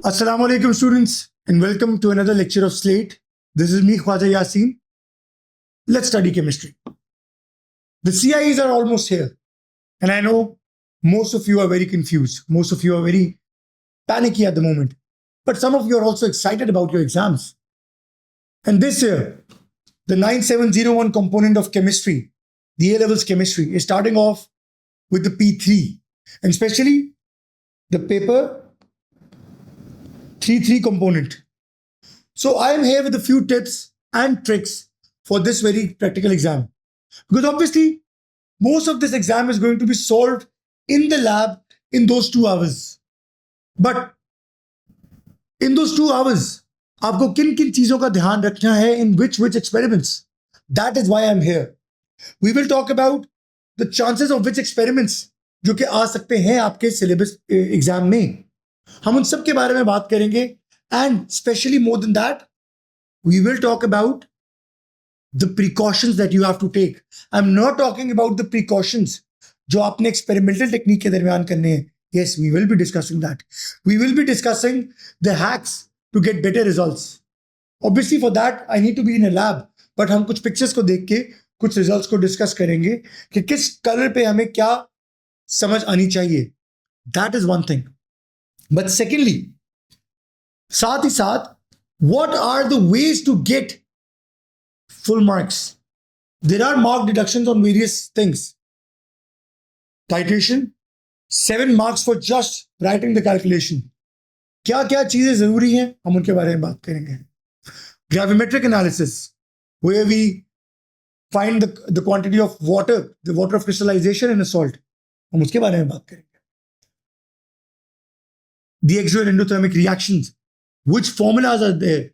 Assalamu alaikum students and welcome to another lecture of Slate. This is me Khwaja Yasin. Let's study chemistry. The CIEs are almost here and I know most of you are very confused. Most of you are very panicky at the moment. But some of you are also excited about your exams. And this year, the 9701 component of chemistry, the A-levels chemistry, is starting off with the P3 and especially the paper 3-3 component. So I am here with a few tips and tricks for this very practical exam. Because obviously, most of this exam is going to be solved in the lab in those 2 hours. But in those 2 hours, आपको किन किन चीजों का ध्यान रखना है in which experiments. That is why I'm here. We will talk about the chances of which experiments जो कि आ सकते हैं आपके syllabus एग्जाम में. हम उन सब के बारे में बात करेंगे and especially more than that, we will talk about the precautions that you have to take. I'm not talking about the precautions जो आपने experimental technique के दरमियान करने हैं. Yes, we will be discussing that. We will be discussing the hacks to get better results. Obviously for that, I need to be in a lab. But हम कुछ pictures को देख के कुछ results को discuss करेंगे कि किस color पे हमें क्या समझ आनी चाहिए. That is one thing. But secondly, साथ ही साथ, what are the ways to get full marks? There are mark deductions on various things. Titration, 7 marks for just writing the calculation. क्या क्या चीजें जरूरी हैं हम उनके बारे में बात करेंगे. Gravimetric analysis, where we find the quantity of water, the water of crystallization in a salt. हम उसके बारे में बात करेंगे. The exo and endothermic reactions, which formulas are there?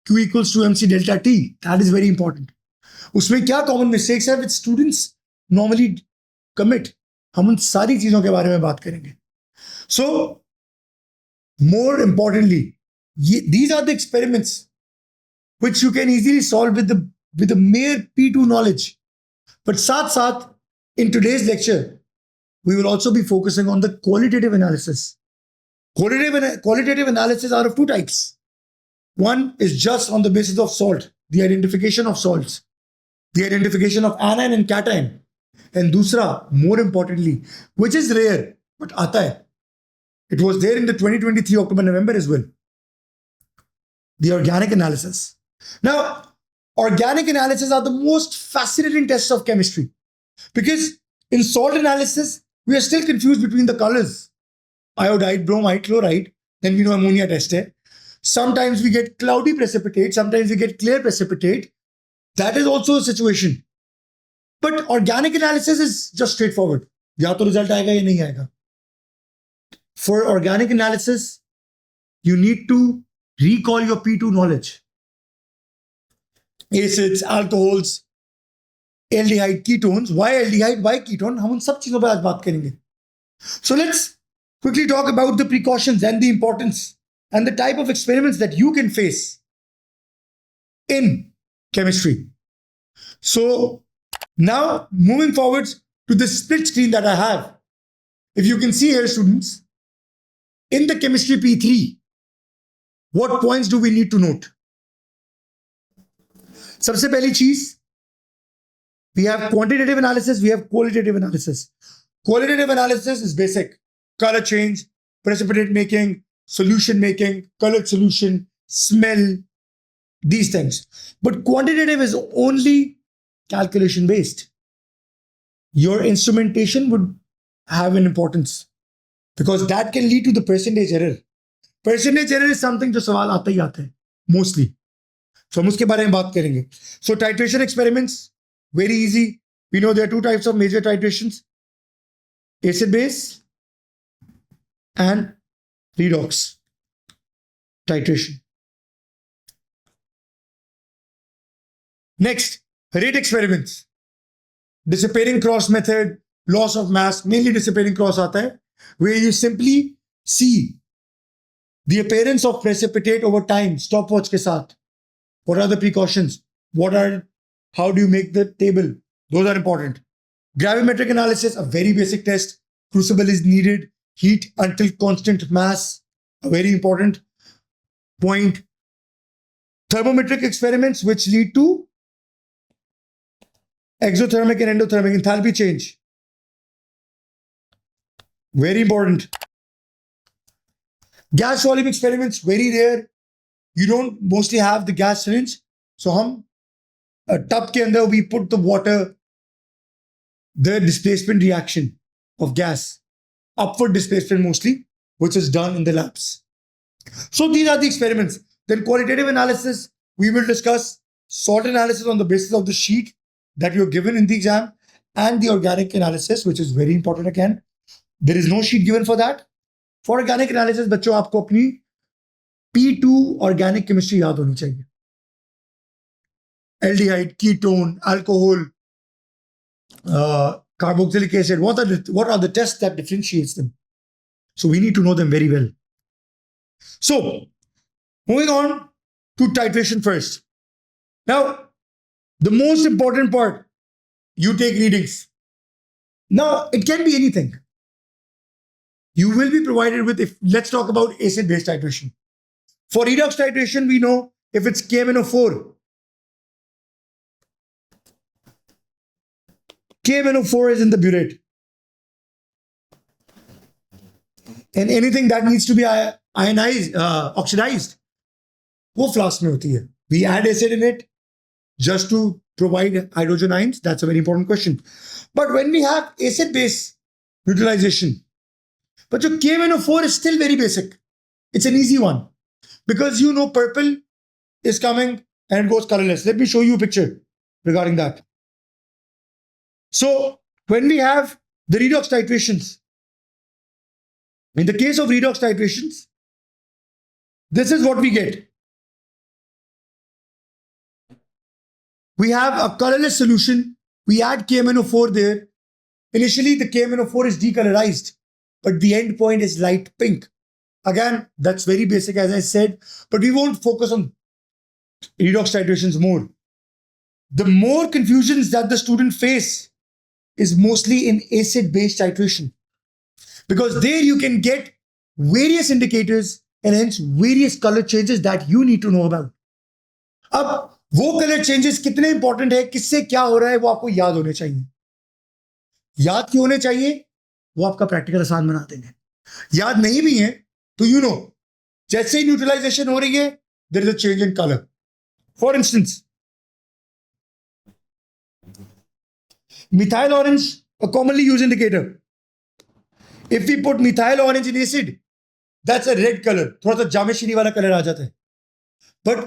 Q equals to MC delta T. That is very important. उसमें क्या common mistakes है which students normally commit? हम उन सारी चीजों के बारे में बात करेंगे. So, more importantly, these are the experiments which you can easily solve with the mere P2 knowledge. But साथ in today's lecture, we will also be focusing on the qualitative analysis. Qualitative analysis are of 2 types. One is just on the basis of salt, the identification of salts, the identification of anion and cation. And दूसरा, more importantly, which is rare, but आता है. It was there in the 2023 October-November as well. The organic analysis. Now, organic analysis are the most fascinating tests of chemistry. Because in salt analysis, we are still confused between the colors. Iodide, bromide, chloride, then we know ammonia test hai. Sometimes we get cloudy precipitate, sometimes we get clear precipitate. That is also a situation. But organic analysis is just straightforward. या तो result आएगा या नहीं आएगा. For organic analysis, you need to recall your P2 knowledge. Acids, alcohols, aldehyde, ketones. Why aldehyde? Why ketone? हम उन सब चीजों पर आज बात करेंगे. So let's quickly talk about the precautions and the importance and the type of experiments that you can face in chemistry. So now moving forward to the split screen that I have. If you can see here, students, in the chemistry P3, what points do we need to note? सबसे पहली चीज, we have quantitative analysis, we have qualitative analysis. Qualitative analysis is basic. Color change, precipitate making, solution making, colored solution, smell, these things. But quantitative is only calculation based. Your instrumentation would have an importance because that can lead to the percentage error. Percentage error is something जो सवाल आता ही आता है, mostly. So हम उसके बारे में बात करेंगे. So titration experiments, very easy. We know there are 2 types of major titrations. Acid base and redox titration. Next, rate experiments. Dissipating cross method, loss of mass, mainly dissipating cross आता है, where you simply see the appearance of precipitate over time, stopwatch के साथ. What are the precautions? How do you make the table? Those are important. Gravimetric analysis, a very basic test. Crucible is needed. Heat until constant mass. a very important point. Thermometric experiments which lead to exothermic and endothermic enthalpy change. Very important. Gas volume experiments, very rare. You don't mostly have the gas syringe. So hum a tub ke andar we put the water, the displacement reaction of gas, upward displacement mostly, which is done in the labs. So these are the experiments. Then qualitative analysis, we will discuss salt analysis on the basis of the sheet that you're given in the exam, and the organic analysis, which is very important again. There is no sheet given for that. For organic analysis, बच्चों आपको अपनी P2 organic chemistry याद होनी चाहिए. Aldehyde, ketone, alcohol, carboxylic acid. What are the tests that differentiates them? So we need to know them very well. So moving on to titration first. Now, the most important part, you take readings. Now, it can be anything. You will be provided with, let's talk about acid-base titration. For redox titration, we know if it's KMnO4. KMnO4 is in the burette. And anything that needs to be ionized, oxidized, वो flask में होती है. We add acid in it just to provide hydrogen ions. That's a very important question. But when we have acid-base utilization, but your KMnO4 is still very basic. It's an easy one. Because you know purple is coming and it goes colorless. Let me show you a picture regarding that. So when we have the redox titrations, in the case of redox titrations, this is what we get. We have a colorless solution. We add KMnO4 there. Initially, the KMnO4 is decolorized, but the end point is light pink. Again, that's very basic, as I said, but we won't focus on redox titrations more. The more confusions that the student face is mostly in acid-base titration, because there you can get various indicators and hence various color changes that you need to know about. अब वो colour changes कितने important है, किससे क्या हो रहा है, वो आपको याद होने चाहिए. याद क्यों होने चाहिए? वो आपका प्रैक्टिकल आसान बना देंगे. याद नहीं भी है तो यू नो जैसे ही न्यूट्रलाइजेशन हो रही है, there is a change in colour. For instance, methyl orange, a commonly used indicator. If we put methyl orange in acid, that's a red color. थोड़ा सा जामे शीनी वाला कलर आ जाता है. But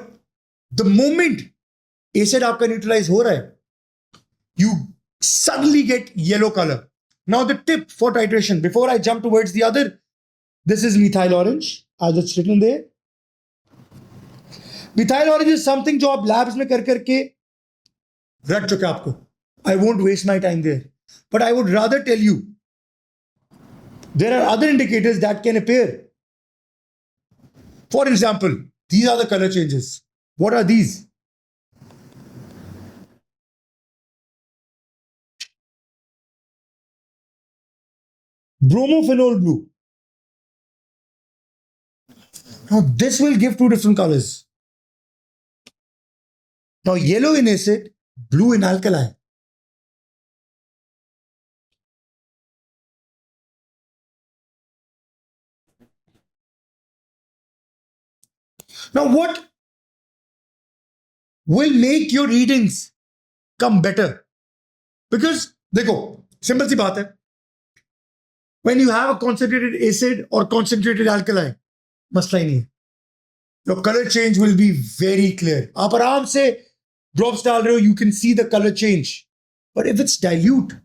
the moment acid आपका न्यूट्रलाइज हो रहा है, you suddenly get yellow color. Now the tip for titration, before I jump towards the other, this is methyl orange, as it's written there. Methyl orange is something जो आप labs में कर करके रट चुके आपको. I won't waste my time there. But I would rather tell you, there are other indicators that can appear. For example, these are the color changes. What are these? Bromophenol blue. Now this will give two different colors. Now yellow in acid, blue in alkali. Now what will make your readings come better? Because देखो simple सी बात है, when you have a concentrated acid or concentrated alkali, मसला ही नहीं है. Your color change will be very clear. आप आराम से drops डाल रहे हो, you can see the color change. But if it's dilute,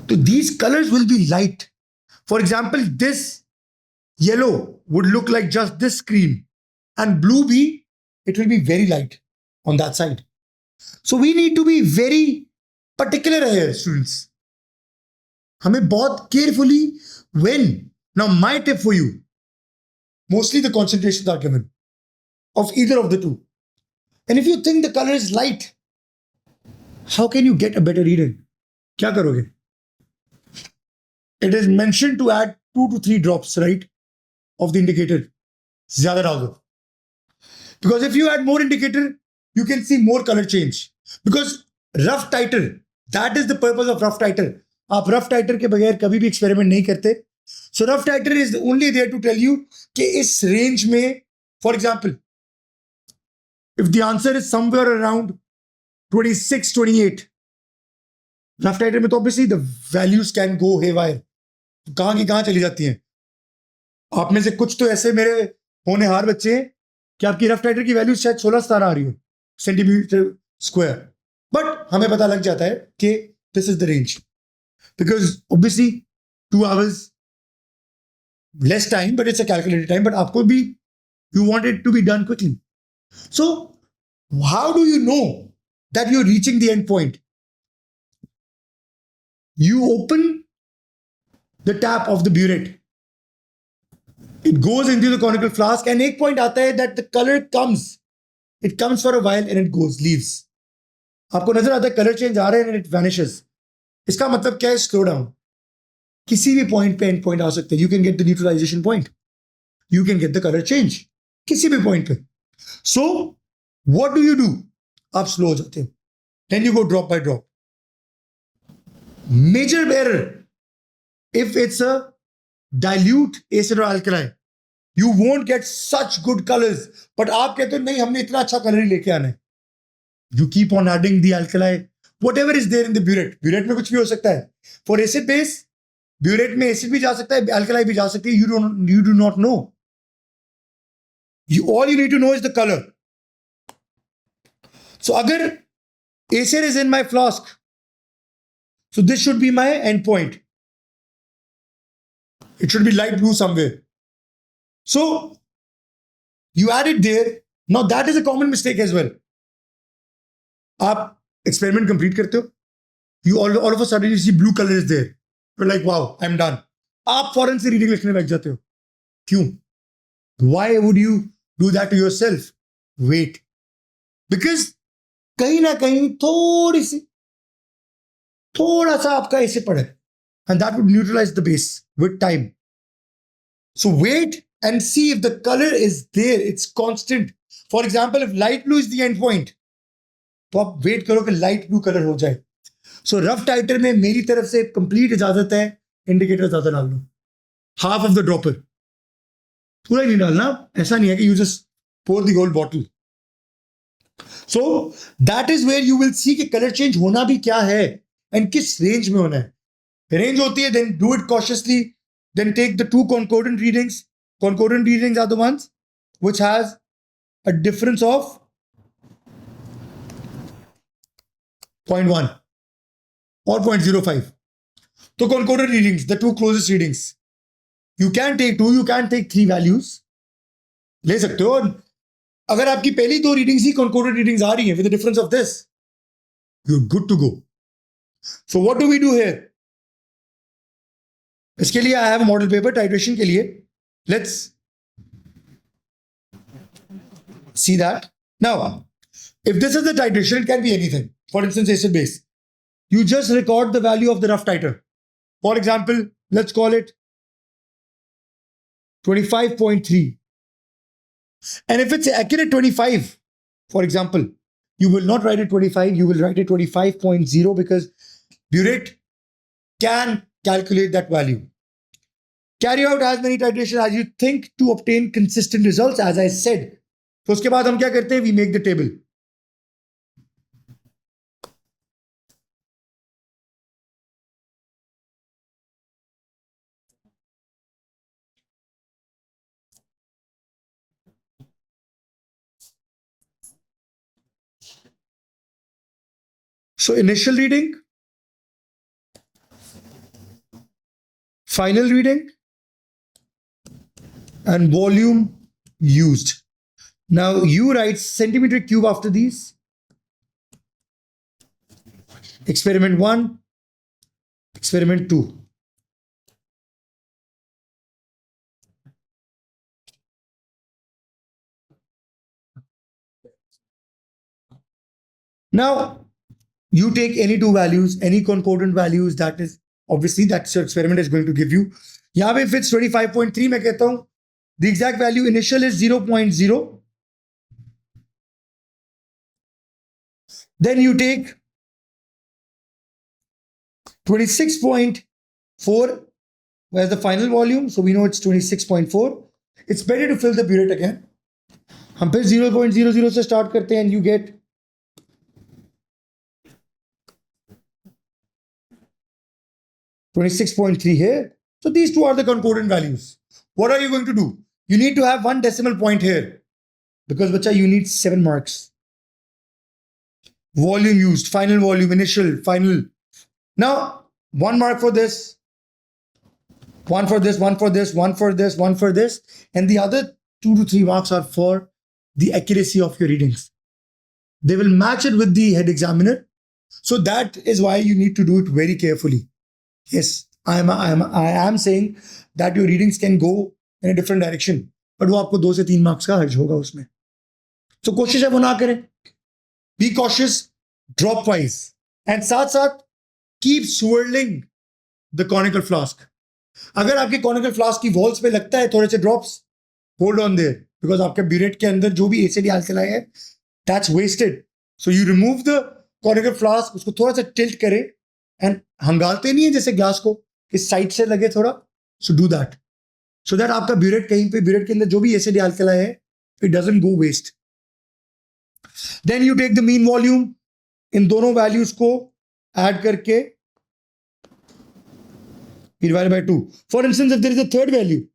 तो these colors will be light. For example, this yellow would look like just this screen, and blue it will be very light on that side. So we need to be very particular here, students. हमें बहुत carefully when. Now my tip for you, mostly the concentrations are given of either of the two. And if you think the color is light, how can you get a better reading? क्या करोगे? It is mentioned to add 2 to 3 drops, right? of the indicator zyada डाल दो. Because if you add more indicator, you can see more color change. Because rough tighter, that is the purpose of rough tighter. आप rough tighter के बगैर कभी भी experiment नहीं करते. So rough tighter is only there to tell you कि इस range में, for example, if the answer is somewhere around 26, 28, rough tighter में तो obviously the values can go haywire. कहाँ की कहाँ चली जाती हैं. आप में से कुछ तो ऐसे मेरे होनहार बच्चे हैं कि आपकी रफ टाइटर की वैल्यू शायद 16-17 आ रही हो सेंटीमीटर स्क्वायर, बट हमें पता लग जाता है कि this is the range, because obviously 2 hours less time, but it's a calculated time, but आपको भी you want it to be done quickly. So how do you know that you are reaching the end point? You open the tap of the burette. It goes into the conical flask and एक point आता है that the color comes. It comes for a while and it goes, leaves. आपको नजर आता है color change आ रहा है and it vanishes. इसका मतलब क्या है? Slow down. किसी भी point पे end point आ सकते हैं. You can get the neutralization point. You can get the color change. किसी भी point पे. So, what do? आप slow हो जाते हो. Then you go drop by drop. Major error if it's a dilute acid or alkali, you won't get such good colors. But आप कहते हो नहीं, हमने इतना अच्छा कलर ही लेके आना है. You keep on adding the alkali, whatever is there in the burette. Burette में कुछ भी हो सकता है. For acid base, burette में acid भी जा सकता है, alkali भी जा सकती है. You do not know. All you need to know is the color. So अगर acid is in my flask, so this should be my end point. It should be light blue somewhere. So you add it there. Now that is a common mistake as well. आप experiment complete करते हो. You all of a sudden you see blue color is there. You're like, wow, I'm done. आप फौरन से reading लिखने लग जाते हो. क्यों? Why would you do that to yourself? Wait. Because कहीं ना कहीं थोड़ा सा आपका ऐसे पड़े, and that would neutralize the base with time. So wait and see if the color is there. It's constant. For example, if light blue is the end point, तो आप वेट करो कि लाइट ब्लू कलर हो जाए. सो rough टाइटर में मेरी तरफ से कंप्लीट इजाजत है, इंडिकेटर ज्यादा डाल लो, हाफ ऑफ द ड्रॉपर, पूरा ही नहीं डालना. ऐसा नहीं है कि you just pour the whole bottle. So that is where you will see कि कलर चेंज होना भी क्या है एंड किस रेंज में होना है. रेंज होती है, then do it cautiously, then take the 2 concordant readings. Concordant readings are the ones which has a difference of 0.1 or 0.05. So concordant readings, the 2 closest readings. You can take 2, you can take 3 values. ले सकते हो. अगर आपकी पहली 2 readings ही concordant readings आ रही हैं with the difference of this, you're good to go. So what do we do here? इसके लिए I have model paper titration के लिए. Let's see that. Now if this is the titration, it can be anything. For instance acid base, you just record the value of the rough titre. For example, let's call it 25.3. And if it's accurate 25, for example, you will not write it 25, you will write it 25.0 because burette can calculate that value. Carry out as many titrations as you think to obtain consistent results, as I said. तो उसके बाद हम क्या करते हैं? We make the table. So initial reading, final reading, and volume used. Now you write centimeter cube after these. Experiment 1, experiment 2. Now you take any 2 values, any concordant values, that is obviously that's your experiment is going to give you. यहाँ पे if it's 25.3 मैं कहता हूँ The exact value initial is 0.0. Then you take 26.4. Where's the final volume? So we know it's 26.4. It's better to fill the burette again. हम फिर 0.00 से start करते हैं and you get 26.3 here. So these two are the concordant values. What are you going to do? You need to have one decimal point here because bacha, you need 7 marks. Volume used, final volume, initial, final. Now, 1 mark for this, 1 for this, 1 for this, 1 for this, 1 for this, and the other 2 to 3 marks are for the accuracy of your readings. They will match it with the head examiner. So that is why you need to do it very carefully. Yes, I am saying that your readings can go in a different direction, but वो आपको 2 से 3 marks का हर्ज होगा उसमें. So कोशिश है वो ना करें. Be cautious, drop wise, and साथ साथ keep swirling the conical flask. अगर आपके conical flask की walls पे लगता है थोड़े से drops, hold on there because आपके burette के अंदर जो भी ACD alkali है, that's wasted. So you remove the conical flask, उसको थोड़ा सा tilt करें and हंगालते नहीं है जैसे ग्लास को कि साइड से लगे थोड़ा. So do that. So that आपका burette कहीं पे burette के अंदर जो भी ACD alkali है, it doesn't go waste. Then you take the mean volume, इन दोनों values को add करके divided by 2. For instance, if there is a third value,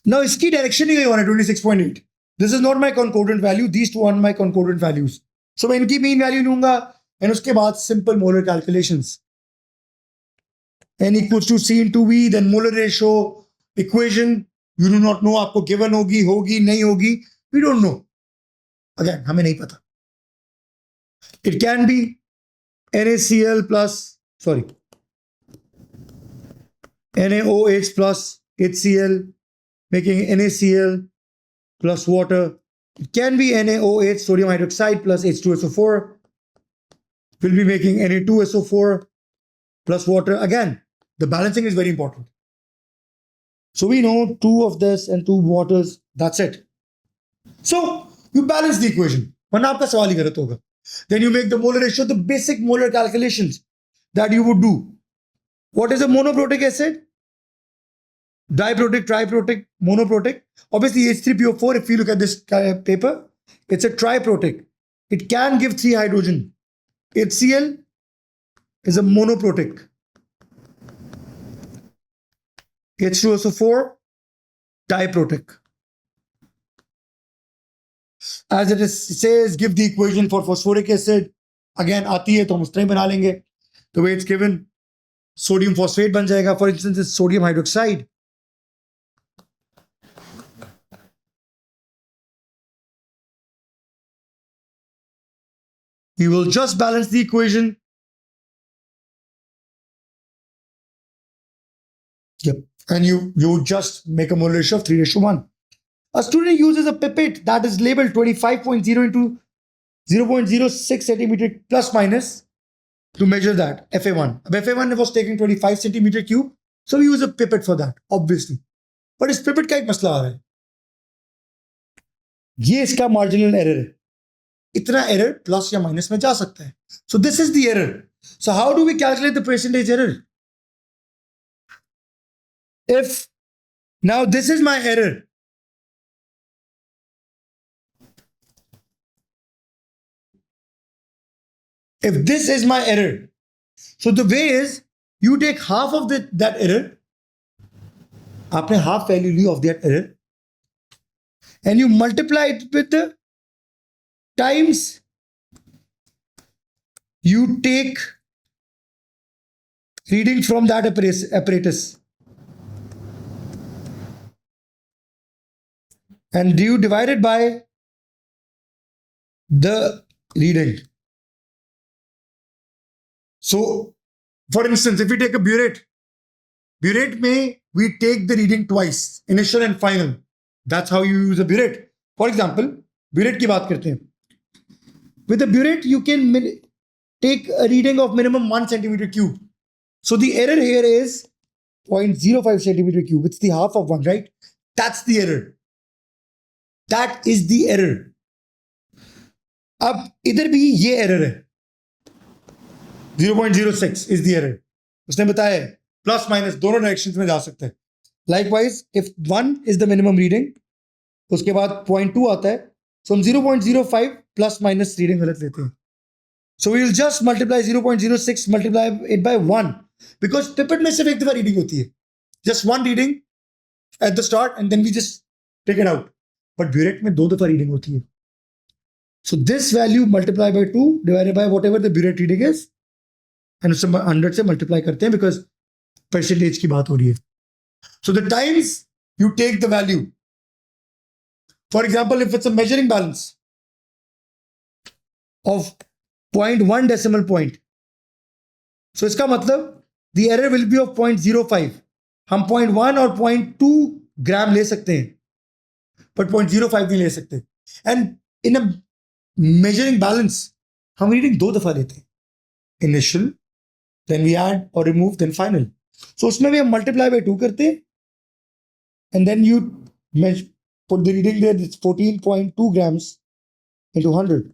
now इसकी direction ही गई 26.8. This is not my concordant value. These two are my concordant values. So मैं इनकी mean value लूंगा and उसके बाद simple molar calculations. N equals to C into V, then molar ratio, equation. You do not know आपको given होगी, नहीं होगी. We don't know. Again, हमें नहीं पता. It can be NaCl plus, NaOH plus HCl, making NaCl plus water. It can be NaOH, sodium hydroxide plus H2SO4. We'll be making Na2SO4 plus water. Again, the balancing is very important. So we know 2 of this and 2 waters. That's it. So you balance the equation. वरना आपका सवाल ही गलत होगा. Then you make the molar ratio, the basic molar calculations that you would do. What is a monoprotic acid? Diprotic, triprotic, monoprotic. Obviously H3PO4, if you look at this paper, it's a triprotic. It can give 3 hydrogen. HCl is a monoprotic. H2SO4, diprotic. As it says, give the equation for phosphoric acid. Again, आती है तो हम उस तरह बना लेंगे. The way it's given, sodium phosphate बन जाएगा. For instance, it's sodium hydroxide. We will just balance the equation. Yep. And you just make a molar ratio of 3:1. A student uses a pipette that is labeled 25.0 into 0.06 centimeter plus minus to measure that, FA1. FA1 was taking 25 centimeter cube, so we use a pipette for that, obviously. But इस pipette का एक मसला आ रहा है. ये इसका marginal error है. इतना error plus या minus में जा सकता है. So this is the error. So how do we calculate the percentage error? If now this is my error, if this is my error, so the way is you take half of that error, आपने half value Lee of that error, and you multiply it with the times you take reading from that apparatus. And you divide it by the reading. So, for instance, if we take a burette में we take the reading twice, initial and final. That's how you use a burette. For example, burette की बात करते हैं. With a burette, you can take a reading of minimum 1 centimeter cube. So the error here is 0.05 centimeter cube. It's the half of 1, right? That's the error. That is the error. अब इधर भी ये error है. 0.06 is the error. उसने बताया है plus minus दोनों directions में जा सकते हैं. Likewise, if 1 is the minimum reading, उसके बाद 0.2 आता है, so हम 0.05 प्लस माइनस रीडिंग गलत लेते हैं. So we will just multiply 0.06 multiply it by 1 because pipette में सिर्फ एक दफा रीडिंग होती है. Just one reading at the start and then we just take it out. But burette में दो दफा रीडिंग होती है. So this value multiply by 2 divided by whatever the burette reading is and उससे 100 से multiply करते हैं because percentage की बात हो रही है. So the times you take the value. For example, if it's a measuring balance of 0.1 decimal point, so इसका मतलब the error will be of 0.05. हम 0.1 और 0.2 ग्राम ले सकते हैं, but 0.05 नहीं ले सकते. And in a measuring balance, हम रीडिंग दो दफा लेते हैं. Initial, then we add or remove, then final. So उसमें भी हम multiply by 2 करते हैं, and then you put the reading there. It's 14.2 grams into 100.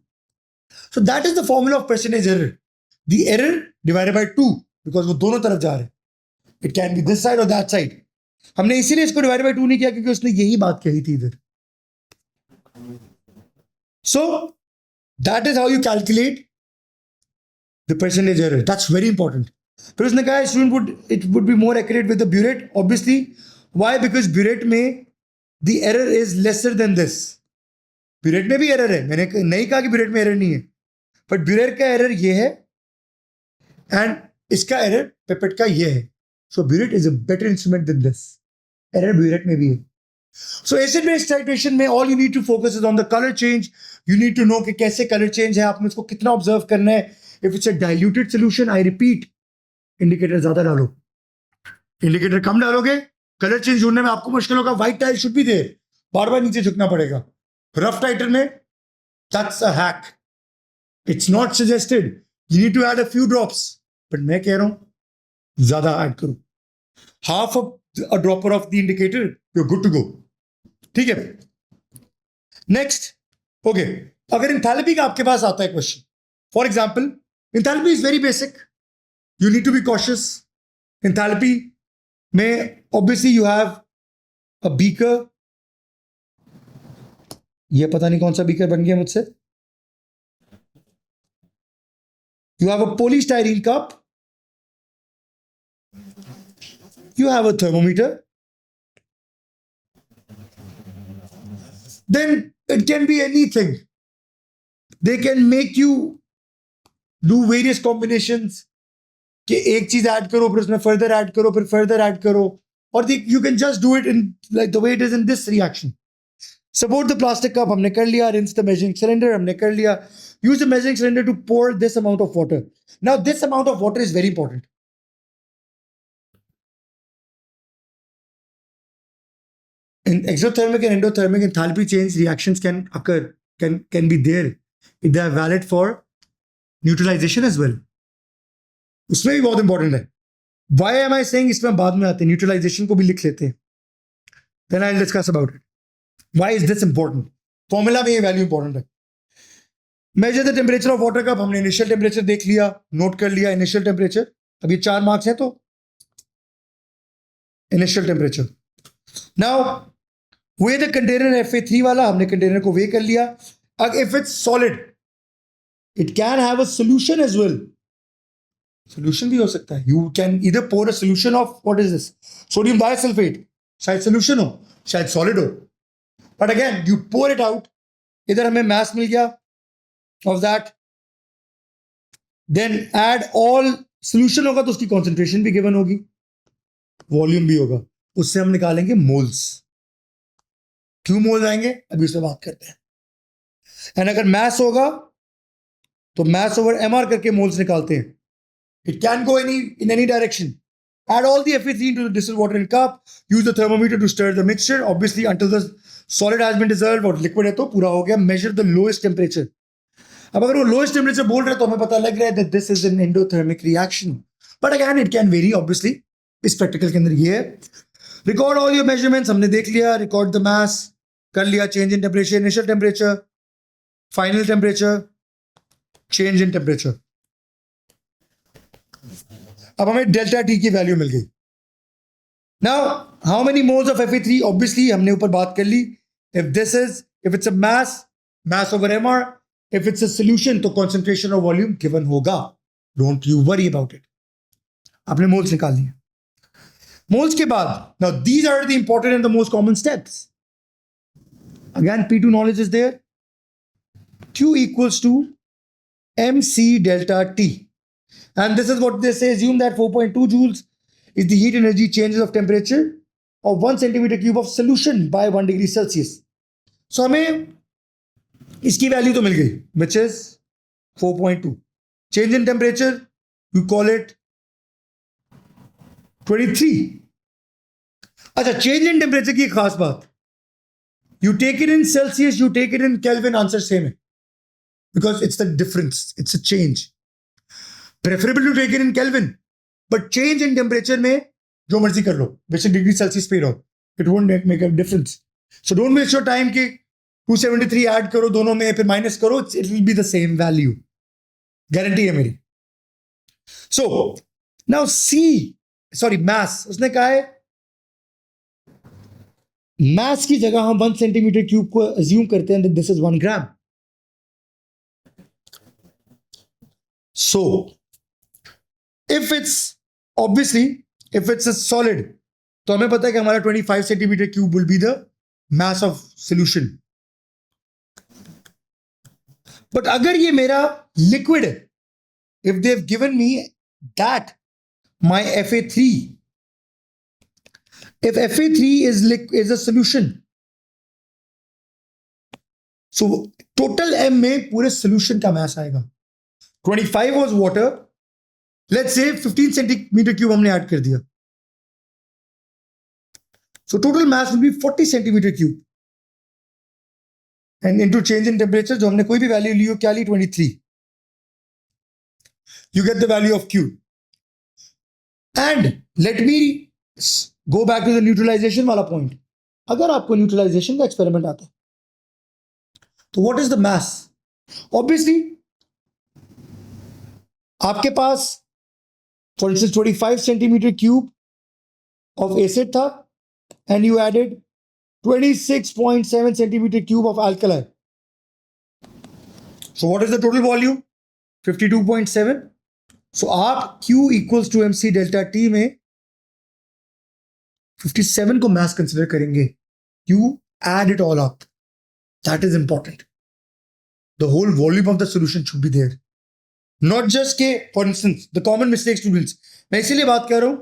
So that is the formula of percentage error. The error divided by 2 because वो दोनों तरफ जा रहे हैं. It can be this side or that side. हमने इसीलिए इसको divided by 2 नहीं किया क्योंकि उसने यही बात कही थी इधर. So that is how you calculate the percentage error. That's very important. फिर उसने कहा it would be more accurate with the burette. Obviously, why? Because burette में the error is lesser than this. burette में भी error है. मैंने नहीं कहा कि burette में error नहीं है. But burette का error ये है and इसका error pipette का ये है. So burette is a better instrument than this. Error burette में भी है. So acid-base titration में all you need to focus is on the color change. You need to know कि कैसे color change है, आपने उसको कितना observe करना है. If it's a diluted solution, I repeat, indicator ज़्यादा डालो. Indicator कम डालोगे, color change ढूंढने में आपको मुश्किल होगा. White tile should be there. बार बार नीचे झुकना पड़ेगा. Rough tighter में, that's a hack. It's not suggested. You need to add a few drops. But मैं कह रहा हूँ, ज़्यादा add करो. Half of a dropper of the indicator, you're good to go. ठीक है. Next, okay. अगर enthalpy का आपके पास आता है question. For example, enthalpy is very basic. You need to be cautious. Enthalpy में obviously you have a beaker. ये पता नहीं कौन सा beaker बन गया मुझसे. You have a polystyrene cup. You have a thermometer. Then it can be anything. They can make you do various combinations. कि एक चीज ऐड करो फिर उसमें further ऐड करो फिर further ऐड करो. Or you can just do it in like the way it is in this reaction. Support the plastic cup हमने कर लिया. Rinse the measuring cylinder हमने कर लिया. Use the measuring cylinder to pour this amount of water. Now this amount of water is very important. In exothermic and endothermic enthalpy change reactions can occur, can be there if they are valid for neutralization as well. उसमें भी बहुत important है. Why am I saying इसमें बाद में आते हैं, neutralisation को भी लिख लेते हैं. Then I'll discuss about it. Why is this important? Formula में ये वैल्यू इंपॉर्टेंट है. Measure the temperature of water cup. हमने इनिशियल टेम्परेचर देख लिया, नोट कर लिया इनिशियल टेम्परेचर. अब ये 4 मार्क्स हैं तो initial temperature. Now weigh the container Fa3 वाला हमने कंटेनर को वे कर लिया. अब if it's solid it can have a solution as well. Solution भी हो सकता है. You can either pour a solution of what is this sodium bisulphate. शायद सॉल्यूशन हो, शायद सॉलिड हो. But again you pour it out. इधर हमें मास मिल गया of that. Then add all solution होगा तो उसकी concentration भी given होगी, volume भी होगा. उससे हम निकालेंगे moles. क्यों moles आएंगे अभी उसमें बात करते हैं. And अगर mass होगा तो mass over mr करके moles निकालते हैं. It can go in any direction. Add all the Fe3 into the distilled water in cup. Use the thermometer to stir the mixture. Obviously until the solid has been dissolved और liquid है तो पूरा हो गया. Measure the lowest temperature. अब अगर वो lowest temperature बोल रहे हैं तो हमें पता लग रहा है that this is an endothermic reaction. But again it can very obviously. इस प्रैक्टिकल के अंदर ये है, रिकॉर्ड ऑल योर मेजरमेंट्स, हमने देख लिया, रिकॉर्ड द मास कर लिया, change in temperature, initial temperature, final temperature, change in temperature. अब हमें डेल्टा टी की वैल्यू मिल गई. Now how many moles of Fe3? Obviously हमने ऊपर बात कर ली. If it's a mass over mr. If it's a solution तो concentration और volume given होगा. Don't you worry about it. आपने moles निकाल लिए. Moles के बाद, now these are the important and the most common steps. Again, P2 knowledge is there. Q equals to mc delta T. And this is what they say. Assume that 4.2 joules is the heat energy changes of temperature of 1 centimeter cube of solution by 1 degree Celsius. So हमें इसकी value तो मिल गई, which is 4.2. Change in temperature, you call it 23. अच्छा, change in temperature की खास बात, you take it in Celsius, you take it in Kelvin, answer same है, because it's the difference, it's a change. Preferable to take it in Kelvin, but change in temperature में जो मर्जी कर लो, बेशक degree Celsius पे रहो, it won't make a difference. So don't waste your time कि 273 add करो दोनों में, फिर माइनस करो, it will be the same value. Guarantee है मेरी. So now mass, उसने कहा है mass की जगह हम 1 सेंटीमीटर क्यूब को assume करते हैं that this is 1 gram. So if it's a solid, तो हमें पता है कि हमारा 25 centimetre cube will be the mass of solution. But अगर ये मेरा liquid है, if they've given me that my Fa3, if Fa3 is a solution, so total M में पूरे solution का mass आएगा. 25 was water, let's say 15 centimeter cube हमने add कर दिया, so total mass will be 40 centimeter cube. And into change in temperature, जो हमने कोई भी वैल्यू ली हो, क्या ली, 23. You get the value of Q. And let me go back to the neutralization वाला point. अगर आपको neutralization का experiment आता है, तो what is the mass? Obviously, आपके पास for instance 25 centimeter cube of acid था, and you added 26.7 centimeter cube of alkali. So what is the total volume? 52.7. So आप Q equals to mc delta T में 57 को mass consider करेंगे. You add it all up. That is important. The whole volume of the solution should be there. Not just के, for instance, the common mistake students, मैं इसीलिए बात कर रहा हूं,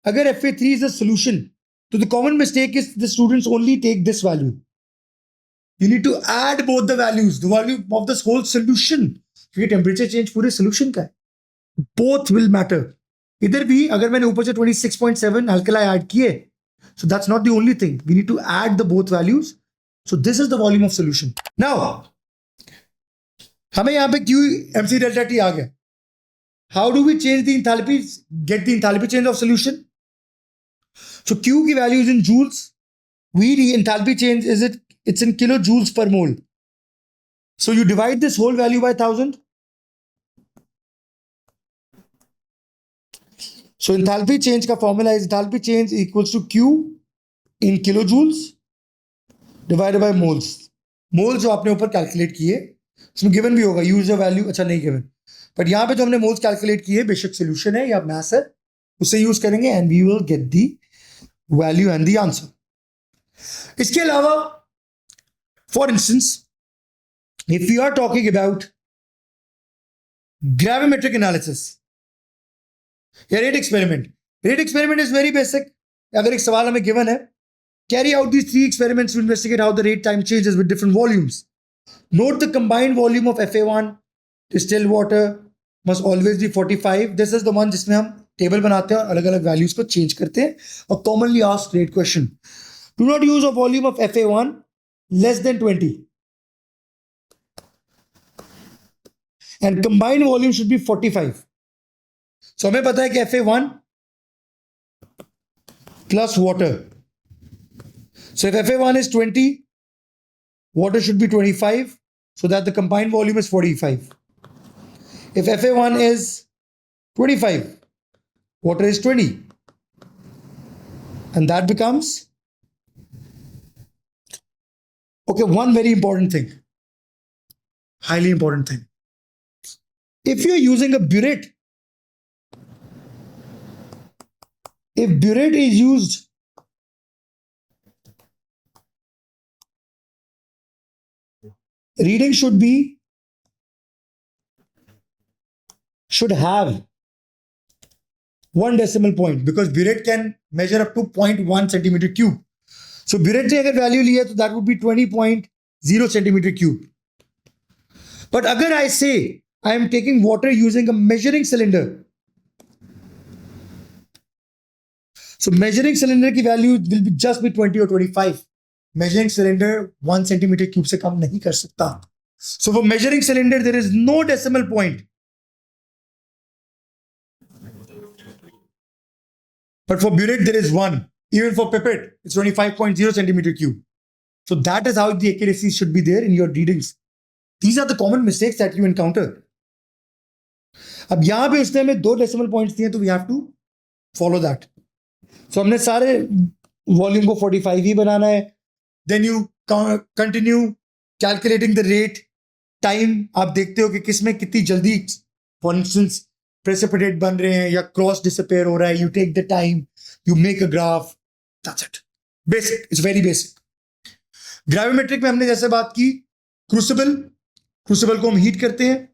अगर Fa3 is a solution, so the common mistake is the students only take this value. You need to add both the values, the value of this whole solution. क्योंकि temperature change पूरे solution का है. Both will matter. इधर भी अगर मैंने ऊपर से 26.7 alkali add किए, so that's not the only thing. We need to add the both values. So this is the volume of solution. Now, हमें यहाँ पे Q mc delta T आ गया. How do we change the enthalpy, get the enthalpy change of solution? So Q की value is in joules. The enthalpy change it's in kilojoules per mole. So you divide this whole value by 1000. So enthalpy change का formula is enthalpy change equals to Q in kilojoules divided by moles. Moles जो आपने ऊपर calculate किए, इसमें given भी होगा, use the value, अच्छा नहीं given. But यहाँ पे जो हमने moles calculate किए, बेशक solution है या mass है, उसे use करेंगे and we will get the value and the answer. इसके अलावा, for instance, if we are talking about gravimetric analysis या rate experiment is very basic. अगर एक सवाल हमें given है, carry out these 3 experiments to investigate how the rate time changes with different volumes. Note the combined volume of Fa1 distilled water must always be 45. This is the one जिसमें हम table बनाते हैं और अलग अलग values को change करते हैं. और commonly asked rate question. Do not use a volume of Fa1 less than 20. And combined volume should be 45. So हमें पता है कि FA1 plus water. So if FA1 is 20, water should be 25, so that the combined volume is 45. If FA1 is 25, water is 20. And that becomes, okay, one very important thing, highly important thing. If you're using a burette, if burette is used, reading should have 1 decimal point, because burette can measure up to 0.1 centimeter cube. So burette ने अगर value लिया तो that would be 20.0 centimeter cube. But अगर I say I am taking water using a measuring cylinder, so measuring cylinder की value will be just be 20 or 25. Measuring cylinder 1 centimeter cube से कम नहीं कर सकता. So for measuring cylinder there is no decimal point. But for burette there is one. Even for pipette it's 25.0 centimeter cube. So that is how the accuracy should be there in your readings. These are the common mistakes that you encounter. अब यहाँ पे उसने हमें 2 decimal points दिए, तो we have to follow that. So हमने सारे volume को 45 ही बनाना है. Then you continue calculating the rate, time. आप देखते हो कि किसमें कितनी जल्दी, for instance, precipitate बन रहे हैं या cross disappear हो रहा है. You take the time, you make a graph. That's it. Basic. It's very basic. Gravimetric में हमने जैसे बात की, crucible को हम हीट करते हैं.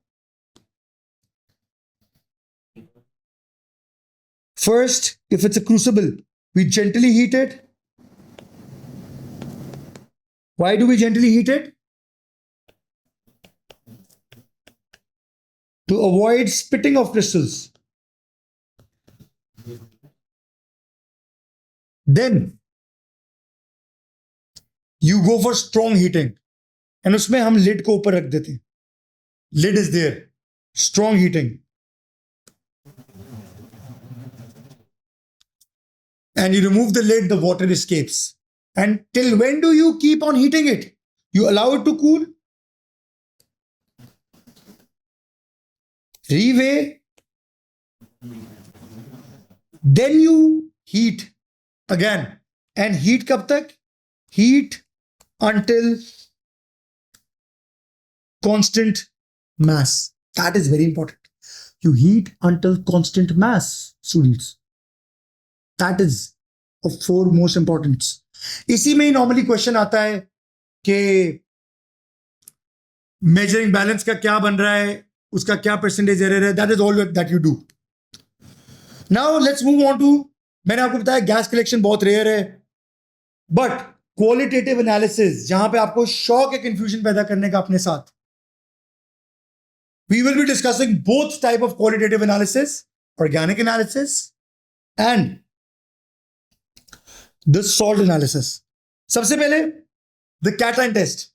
First, if it's a crucible, we gently heat it. Why do we gently heat it? To avoid spitting of crystals. Then you go for strong heating, and उसमें हम lid को ऊपर रख देते हैं. Lid is there. Strong heating. And you remove the lid, the water escapes. And till when do you keep on heating it? You allow it to cool. Reweigh. Then you heat again. And heat कब तक? Heat until constant mass. That is very important. You heat until constant mass, students. That is of foremost importance. इसी में ही normally question आता है कि measuring balance का क्या बन रहा है, उसका क्या परसेंटेज एरर है. That is all that you do. Now let's move on to, मैंने आपको बताया गैस कलेक्शन बहुत रेयर है, बट क्वालिटेटिव एनालिसिस, जहां पे आपको शॉक या कंफ्यूजन पैदा करने का अपने साथ, we will be discussing both type of qualitative analysis, organic analysis and the salt analysis. सबसे पहले the cation test.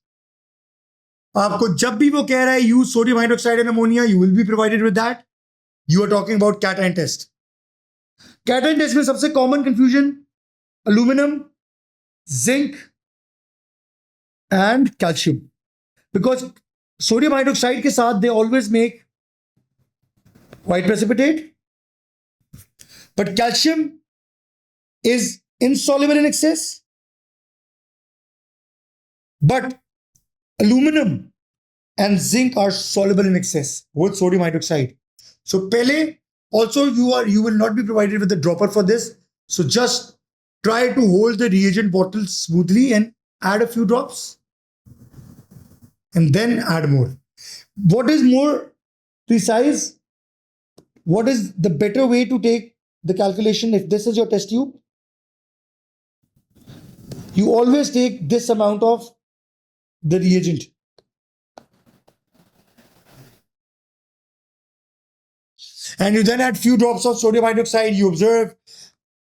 आपको जब भी वो कह रहा है use sodium hydroxide and ammonia, you will be provided with that. You are talking about cation test. Cation test में सबसे common confusion aluminum, zinc and calcium, because sodium hydroxide के साथ they always make white precipitate, but calcium is insoluble in excess, but aluminum and zinc are soluble in excess with sodium hydroxide. So pehle also you will not be provided with the dropper for this, so just try to hold the reagent bottle smoothly and add a few drops and then add more. What is more precise? What is the better way to take the calculation? If this is your test tube, you always take this amount of the reagent. And you then add few drops of sodium hydroxide. You observe,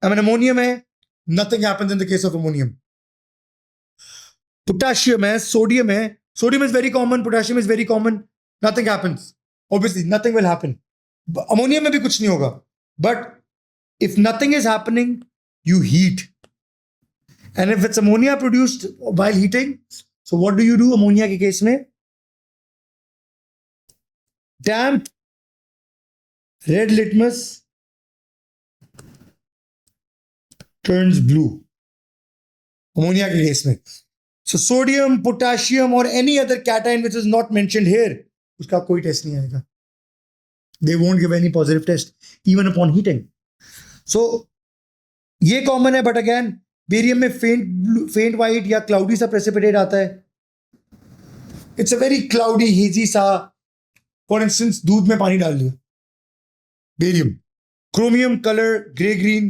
I mean, ammonium hai, nothing happens in the case of ammonium. Potassium hai, sodium hai. Sodium is very common, potassium is very common. Nothing happens. Obviously, nothing will happen. Ammonia में भी कुछ नहीं होगा, but if nothing is happening, you heat. And if it's ammonia produced while heating, so what do you do ammonia के case में? Damp red litmus turns blue. Ammonia के case में. So sodium, potassium or any other cation which is not mentioned here, उसका कोई test नहीं आएगा. They won't give any positive test even upon heating. So ये common है, but again barium में faint white या क्लाउडी सा प्रेसिपिटेट आता है. It's a very cloudy hazy सा. फॉर इंस्टेंस दूध में पानी डाल लिया. Barium. Chromium colour grey green,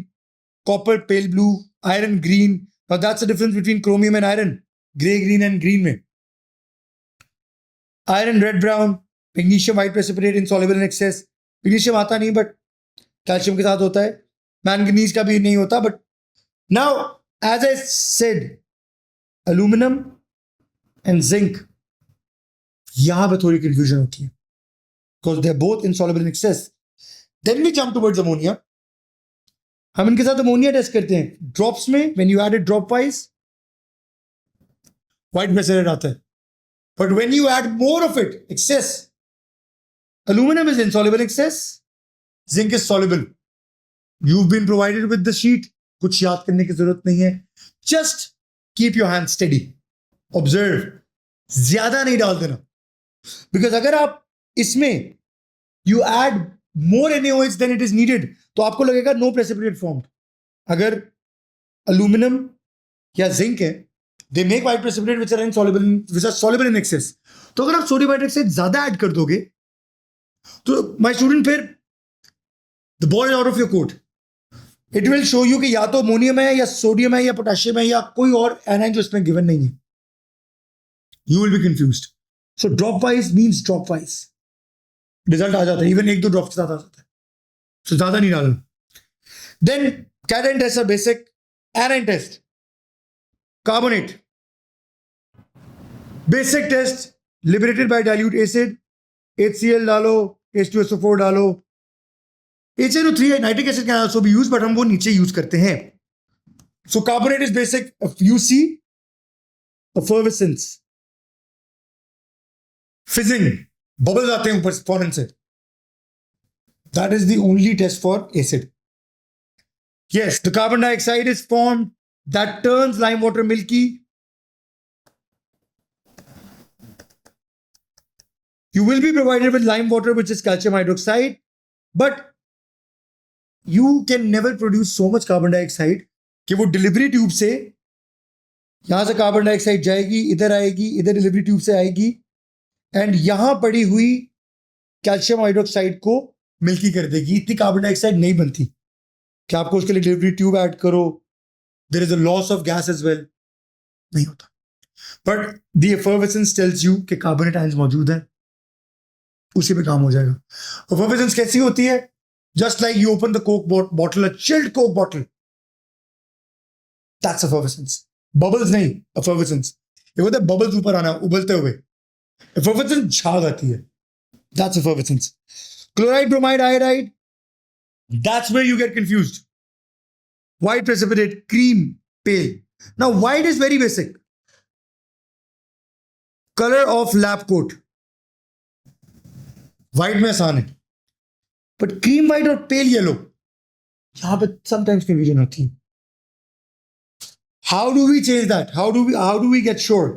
copper pale blue, iron green. Now that's the difference between chromium and iron. Grey green and green में iron red brown, magnesium white precipitate insoluble in excess. Magnesium आता नहीं but calcium के साथ होता है. Manganese का भी नहीं होता. But now as I said, aluminium and zinc, यहां पर थोड़ी कंफ्यूजन होती है because they are both insoluble in excess. Then we jump towards ammonia. हम इनके साथ अमोनिया टेस्ट करते हैं ड्रॉप्स में. When you add it drop wise, white precipitate आता है. But when you add more of it, excess, aluminum is insoluble in excess, zinc is soluble. You've been provided with the sheet. कुछ याद करने की जरूरत नहीं है. Just keep your hand steady. Observe. ज्यादा नहीं डाल देना. Because अगर आप इसमें you add more NaOH than it is needed, तो आपको लगेगा no precipitate formed. अगर aluminum या zinc है, they make white precipitate which are soluble in excess. तो अगर आप सोडियम हाइड्रोक्साइड ज्यादा ऐड कर दोगे तो माय स्टूडेंट, फिर the ball is out of your court. It will show you कि या तो अमोनियम है या सोडियम है या पोटेशियम है या कोई और एनाइन जो इसमें गिवन नहीं है. You will be confused. So drop wise means drop wise result आ जाता है. इवन एक दो ड्रॉप के साथ आ जाता है. सो ज्यादा नहीं डालना. Then cation test are basic. Anion test, carbonate, basic test, liberated by dilute acid. HCl डालो, H2SO4 डालो. HNO3 nitric acid can also be used, but हम वो नीचे यूज करते हैं. So carbonate is basic. UC, effervescence, fizzing, bubbles आते हैं ऊपर फॉरन से. That is the only test for acid. Yes, the carbon dioxide is formed that turns lime water milky. You will be provided with lime water, which is calcium hydroxide, but you can never produce so much carbon dioxide कि वो delivery tube से यहां से carbon dioxide जाएगी, इधर आएगी, इधर delivery tube से आएगी, एंड यहां पड़ी हुई कैल्शियम हाइड्रोक्साइड को मिल्की कर देगी. इतनी कार्बन डाइऑक्साइड नहीं बनती कि आपको उसके लिए डिलीवरी ट्यूब ऐड करो. There is a loss of gas as well. नहीं होता. But the effervescence tells you कि कार्बोनेट आयंस मौजूद है, उसी पे काम हो जाएगा. एफर्वेसेंस कैसी होती है? Just like you open the coke bottle, a chilled coke bottle, that's effervescence. Bubbles नहीं, एफर्वेसेंस. ये होता है बबल्स ऊपर आना उबलते हुए. एफर्वेसेंस झाग आती है, that's effervescence. Chloride, bromide, iodide, that's where you get confused. White precipitate, cream, pale. Now white is very basic. Colour of lab coat, white में आसान है, बट क्रीम व्हाइट और पेल येलो, यहां पे समटाइम्स कंफ्यूजन होती है. How do we change that? How do we get sure?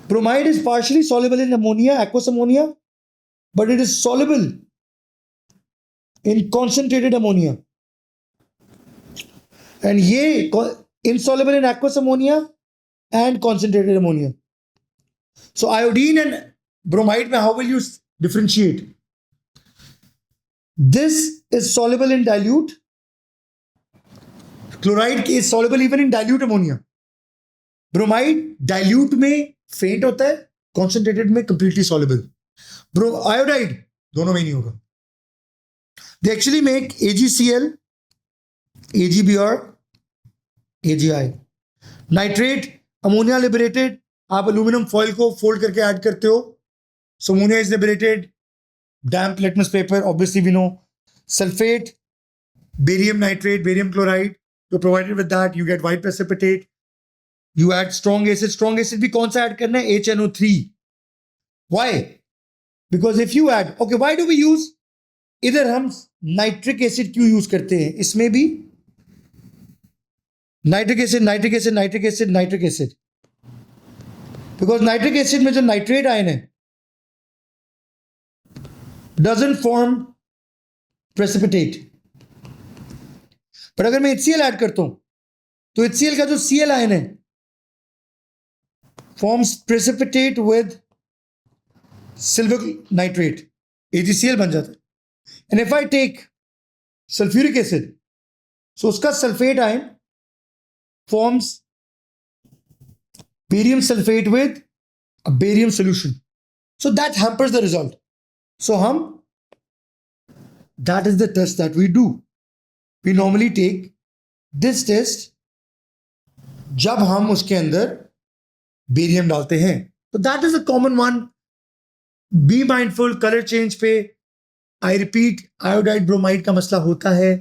Bromide is partially soluble in ammonia, aqueous ammonia, but it is soluble in concentrated ammonia. And ये insoluble in aqueous ammonia and concentrated ammonia. So iodine and bromide में how will you differentiate? This is soluble in dilute. Chloride is soluble even in dilute ammonia. Bromide dilute में faint होता है, concentrated में completely soluble. Iodide दोनों में नहीं होगा. They actually make AgCl, AgBr, AgI. Nitrate, ammonia liberated. आप aluminum foil को fold करके ऐड करते हो. So ammonia is liberated, damp litmus paper, obviously we know. Sulfate, barium nitrate, barium chloride. You're provided with that. You get white precipitate. You add strong acid. Strong acid भी कौन सा add करना है? HNO3. Why? Because if you add, okay, why do we use? इधर हम nitric acid क्यों use करते हैं? इसमें भी nitric acid, nitric acid, nitric acid, nitric acid. Because nitric acid में जो नाइट्रेट आयन है डजंट फॉर्म प्रेसिपिटेट. पर अगर मैं HCl ऐड करता हूं तो HCl का जो Cl आयन है forms precipitate with silver nitrate, AgCl बन जाता है. And if I take sulphuric acid, so उसका sulphate ion forms barium sulfate with a barium solution. So that hampers the result. So that is the test that we do. We normally take this test जब हम उसके अंदर barium डालते हैं. तो that is a common one. Be mindful, color change पे I repeat, iodide bromide का मसला होता है.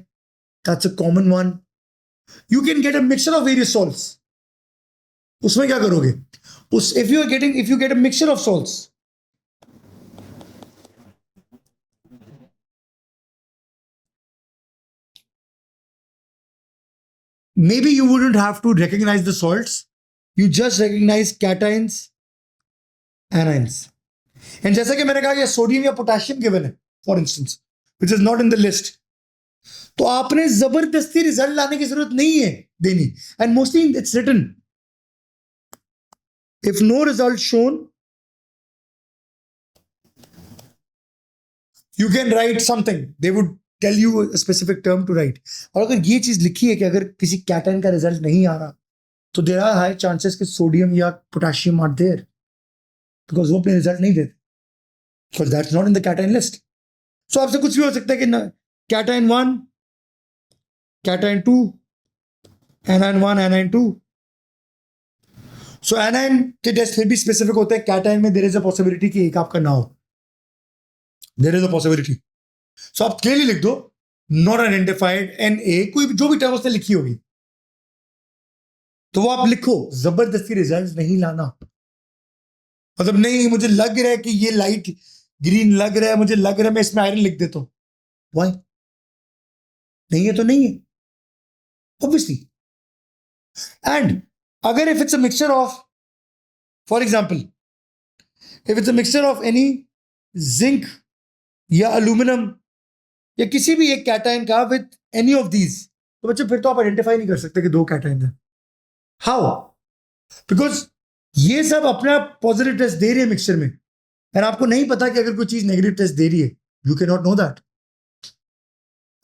That's a common one. You can get a mixture of various salts. उसमें क्या करोगे? if you get a mixture of salts, maybe you wouldn't have to recognize the salts. You just recognize cations, anions. And जैसा कि मैंने कहा कि sodium या potassium given है, for instance, which is not in the list. तो आपने जबरदस्ती रिजल्ट लाने की जरूरत नहीं है देनी. And mostly it's written. If no result shown, you can write something. They would tell you a specific term to write. और अगर ये चीज लिखी है कि अगर किसी कैटायन का रिजल्ट नहीं आ रहा तो देयर आर हाई चांसेस कि सोडियम या पोटेशियम आर देयर, बिकॉज वो अपने रिजल्ट नहीं देते, because that's not in the cation list. So आपसे कुछ भी हो सकता है कि cation 1, cation 2, anion 1, anion 2. So anion के टेस्ट फिर भी स्पेसिफिक होते हैं. कैटायन में देयर इज अ पॉसिबिलिटी कि एक आपका ना हो. There is a possibility. So आप क्लियरली लिख दो नॉट आइडेंटिफाइड Na, कोई जो भी टर्म उसने लिखी होगी तो वो आप लिखो. जबरदस्ती रिजल्ट नहीं लाना. मतलब नहीं मुझे लग रहा है कि ये लाइट ग्रीन लग रहा है, मुझे लग रहा है मैं इसमें आयरन लिख देता हूं. वाई? नहीं है तो नहीं है, ऑब्वियसली. एंड अगर if it's a mixture of, for example, if it's a mixture of any zinc या aluminum या किसी भी एक कैटायन का with any of these, तो बच्चे फिर तो आप आइडेंटिफाई नहीं कर सकते कि दो कैटायन है. हाउ? बिकॉज ये सब अपना पॉजिटिव टेस्ट दे रही है मिक्सचर में, एंड आपको नहीं पता कि अगर कोई चीज नेगेटिव टेस्ट दे रही है. You can not know that.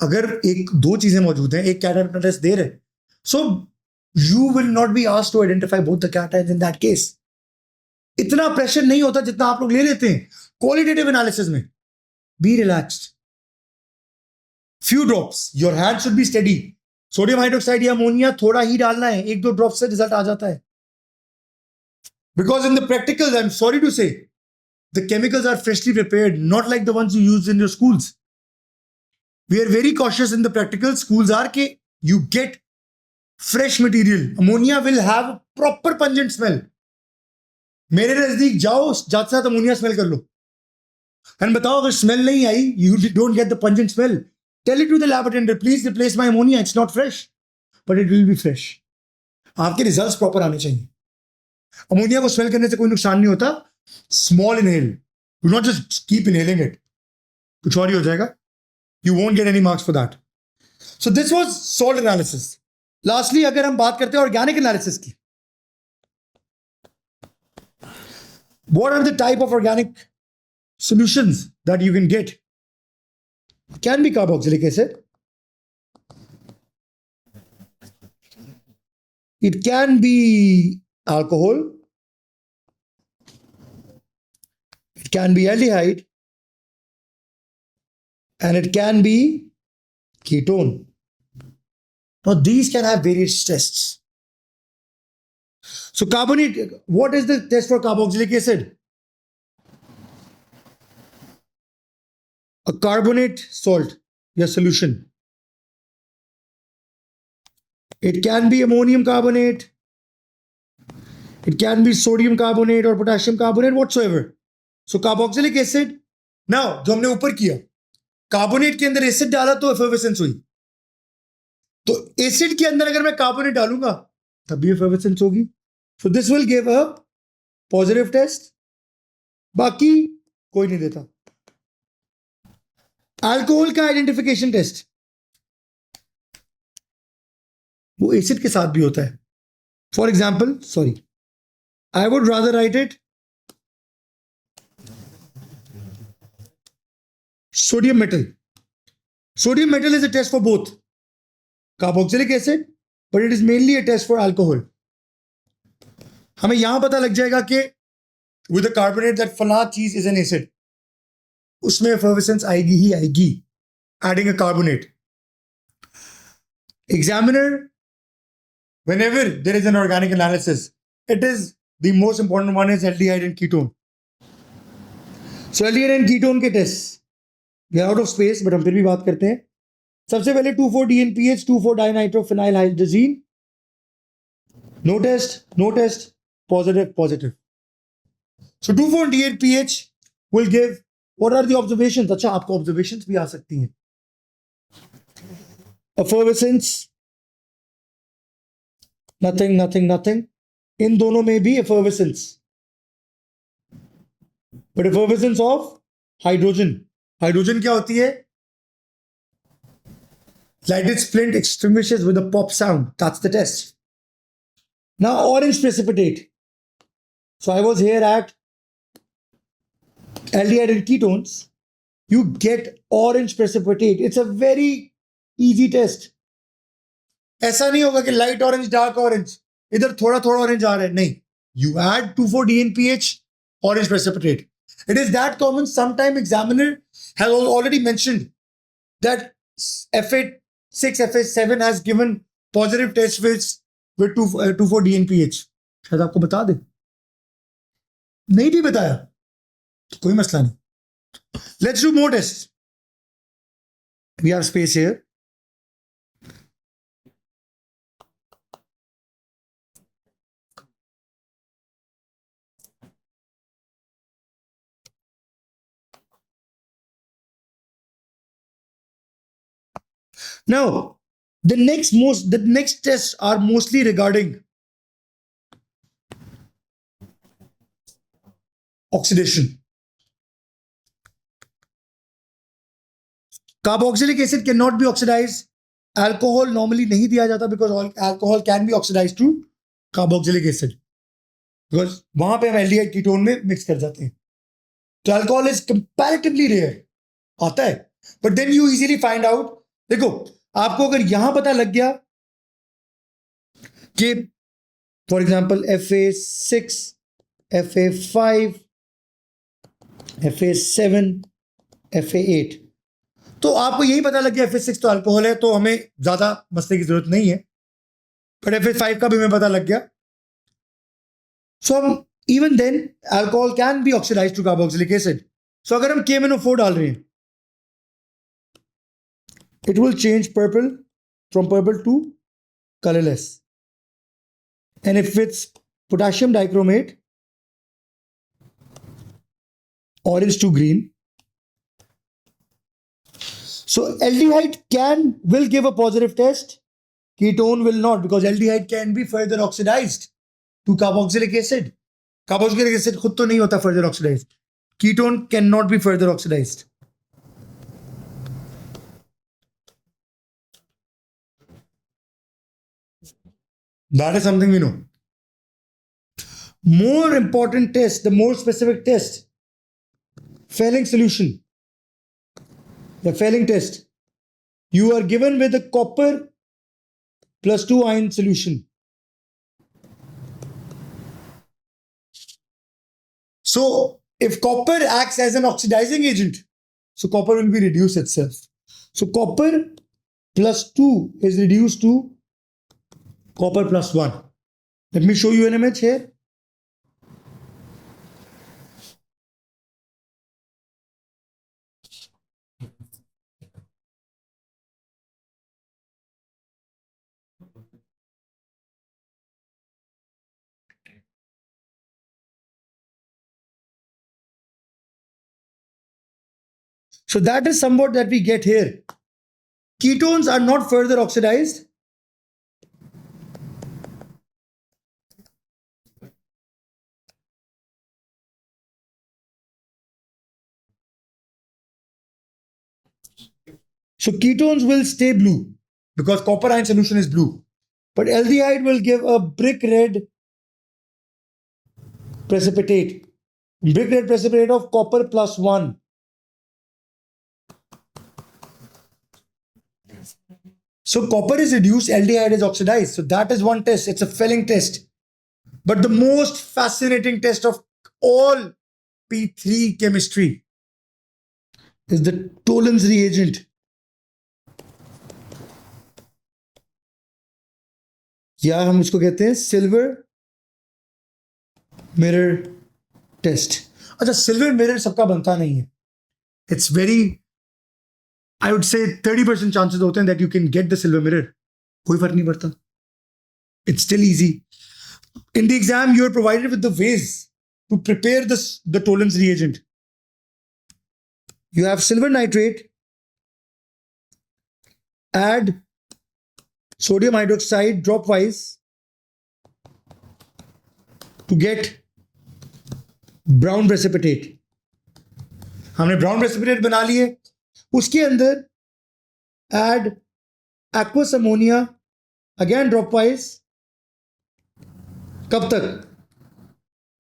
अगर एक दो चीजें मौजूद हैं, एक कैटायन अपना टेस्ट दे रहे, सो you will not be asked to identify both the cations in that case. इतना प्रेशर नहीं होता जितना आप लोग ले लेते हैं क्वालिटेटिव एनालिसिस में. Be relaxed. Few drops. Your hand should be steady. Sodium hydroxide या अमोनिया थोड़ा ही डालना है, एक दो ड्रॉप से रिजल्ट आ जाता है. Because in the practicals, I'm sorry to say, the chemicals are freshly prepared, not like the ones you use in your schools. We are very cautious in the practicals. Schools are कि you get fresh material. Ammonia will have proper pungent smell. मेरे नजदीक जाओ, जाते साथ ammonia smell कर लो and बताओ अगर smell नहीं आई, you don't get the pungent smell, tell it to the lab attendant, please replace my ammonia, it's not fresh but it will be fresh. आपके रिजल्ट्स प्रॉपर आने चाहिए. अमोनिया को smell करने से कोई नुकसान नहीं होता. Small inhale, do not just keep inhaling it, कुछ और ही हो जाएगा. You won't get any marks for that. So this was salt analysis. Lastly अगर हम बात करते हैं ऑर्गेनिक एनालिसिस की, what are the type of organic solutions that you can get? Can be carboxylic acid, it can be alcohol, it can be aldehyde, and it can be ketone. Now these can have various tests. So carbonate, what is the test for carboxylic acid? a carbonate salt, your solution. It can be ammonium carbonate, it can be sodium carbonate or potassium carbonate, whatsoever. So carboxylic acid, now जो हमने ऊपर किया, carbonate के अंदर acid डाला तो एफर्वेसेंस हुई, तो एसिड के अंदर अगर मैं कार्बोनेट डालूंगा तब भी एफर्वेसेंस होगी. So this will give a positive test, बाकी कोई नहीं देता. अल्कोहल का आइडेंटिफिकेशन टेस्ट वो एसिड के साथ भी होता है. For example, sorry, I would rather right it sodium metal. Sodium metal is a test for both carboxylic acid, but it is mainly a test for alcohol. हमें यहां पता लग जाएगा कि with a carbonate that फला चीज is an acid, उसमें effervescence आएगी ही आएगी, adding a carbonate. Examiner, whenever there is an organic analysis, it is the most important one is aldehyde and ketone. So aldehyde and ketone के tests, we are out of space, but हम फिर भी बात करते हैं. सबसे पहले 2,4-DNPH, 2,4-dinitrophenylhydrazine. No test, positive. So 2,4-DNPH will give, what are the observations? अच्छा, आपको observations भी आ सकती हैं. Effervescence, nothing. इन दोनों में भी effervescence, but effervescence of hydrogen. Hydrogen क्या होती है? Lighted splint extinguishes with a pop sound. That's the test. Now orange precipitate. So I was here at aldehyde and ketones. You get orange precipitate. It's a very easy test. ऐसा नहीं होगा कि light orange, dark orange, इधर थोड़ा orange आ रहा है. नहीं. You add 2,4-DNPH, orange precipitate. It is that common. Sometime examiner has already mentioned that FA6, FA7 has given positive test with 2,4-DNPH. शायद आपको बता दे. नहीं भी बताया तो कोई मसला नहीं. Let's do more tests. We have space here. Now, the next tests are mostly regarding oxidation. Carboxylic acid cannot be oxidized. Alcohol normally नहीं दिया जाता because alcohol can be oxidized to carboxylic acid. Because वहां पे हम aldehyde ketone में mix कर जाते हैं. तो alcohol is comparatively rare. आता है. But then you easily find out. देखो, आपको अगर यहां पता लग गया कि for example FA6, FA5, FA7, FA8, तो आपको यही पता लग गया FA6 तो अल्कोहल है, तो हमें ज्यादा मसले की जरूरत नहीं है. पर FA5 का भी हमें पता लग गया. सो हम even then alcohol can be oxidised to carboxylic acid. So अगर हम KMnO4 डाल रहे हैं, it will change from purple to colorless. And if it's potassium dichromate, orange to green. So aldehyde will give a positive test. Ketone will not, because aldehyde can be further oxidized to carboxylic acid. Carboxylic acid खुद तो नहीं होता further oxidized. Ketone cannot be further oxidized. That is something we know. More important test, the more specific test, Fehling solution. The Fehling test. You are given with a copper +2 ion solution. So, if copper acts as an oxidizing agent, so copper will be reduced itself. So, copper +2 is reduced to copper +1. Let me show you an image here. So that is somewhat that we get here. Ketones are not further oxidized. So ketones will stay blue because copper ion solution is blue. But aldehyde will give a brick red precipitate. Brick red precipitate of copper +1. So copper is reduced, aldehyde is oxidized. So that is one test. It's a Fehling test. But the most fascinating test of all P3 chemistry is the Tollens reagent. या हम उसको कहते हैं silver mirror test. अच्छा, silver mirror सबका बनता नहीं है. It's very, I would say 30% chances होते हैं that you can get the silver mirror. कोई फर्क नहीं पड़ता. It's still easy. In the exam, you are provided with the ways to prepare the Tollens reagent. You have silver nitrate, add sodium hydroxide dropwise to get brown precipitate. हमने brown precipitate बना लिए. उसके अंदर add aqueous ammonia, again dropwise. कब तक?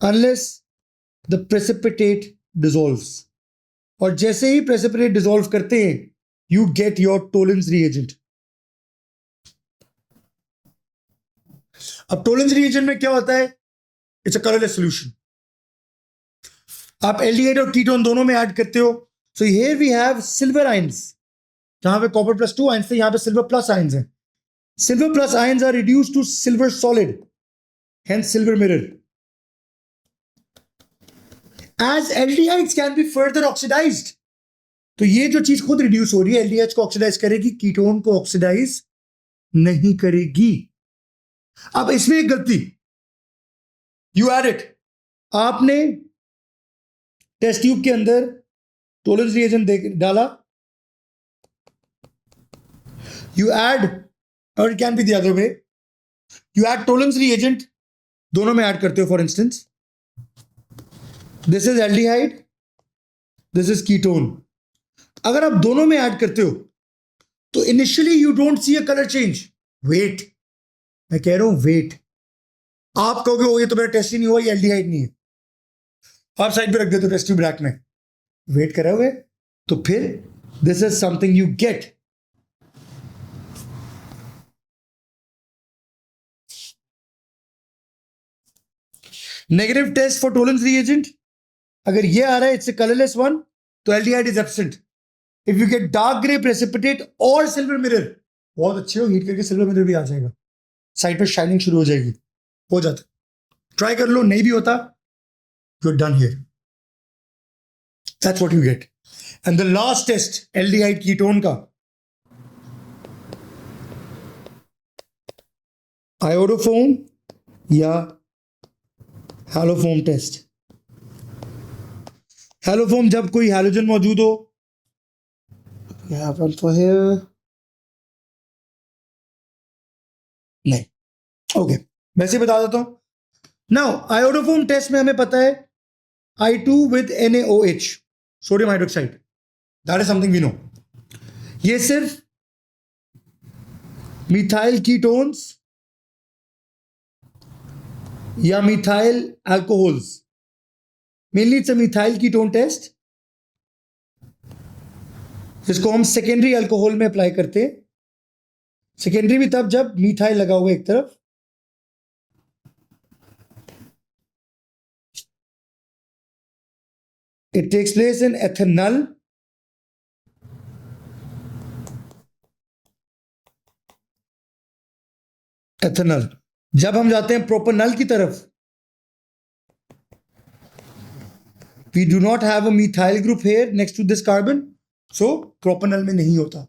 Unless the precipitate dissolves. और जैसे ही precipitate dissolve करते हैं, you get your Tollens reagent. अब Tollens reagent में क्या होता है? It's a colorless solution. आप aldehyde और ketone दोनों में ऐड करते हो. So here we have silver ions. जहां पे copper +2 ions थे, यहां पे silver plus ions हैं. Silver plus ions are reduced to silver solid. Hence silver mirror. As aldehydes can be further oxidized. तो ये जो चीज खुद रिड्यूस हो रही है, aldehydes को ऑक्सीडाइज करेगी, कीटोन को ऑक्सीडाइज नहीं करेगी. अब इसमें एक गलती, यू एड इट. आपने टेस्ट ट्यूब के अंदर टोलेंस रिएजेंट डाला, यू एड, और it can be the other way, you add Tollens reagent, दोनों में ऐड करते हो. For instance, this is aldehyde, this is ketone. अगर आप दोनों में ऐड करते हो तो initially you don't see a colour change. Wait, मैं कह रहा हूं वेट. आप कहोगे ओ ये तो मेरा टेस्ट ही नहीं हुआ, ये एल्डिहाइड नहीं है. आप साइड पे रख देते हो टेस्ट ट्यूब रैक में, वेट करोगे तो फिर this is something you get. Negative test for Tollens reagent, अगर ये आ रहा है इट्स ए कलरलेस वन, तो aldehyde is absent. If you get dark grey precipitate और सिल्वर मिरर, बहुत अच्छे हो, हीट करके सिल्वर मिरर भी आ जाएगा, साइड पे शाइनिंग शुरू हो जाएगी. हो जाता, ट्राई कर लो. नहीं भी होता, you are done here. That's what you get. And the last test aldehyde ketone का, आयोडोफोम या हैलोफोम टेस्ट. हैलोफोम जब कोई हैलोजन मौजूद हो, नहीं, ओके, वैसे बता देता हूं. नाउ आयोडोफोम टेस्ट में हमें पता है I2 with NaOH, sodium hydroxide, that is something we know. ये सिर्फ मिथाइल कीटोन्स या methyl alcohols, mainly it's a methyl ketone test, जिसको हम सेकेंडरी अल्कोहल में अप्लाई करते हैं. सेकेंडरी भी तब जब मिथाइल लगा हुआ एक तरफ. It takes place in ethanol, ethanol. जब हम जाते हैं प्रोपेनॉल की तरफ, we do not have a methyl group here next to this carbon, so propanol में नहीं होता.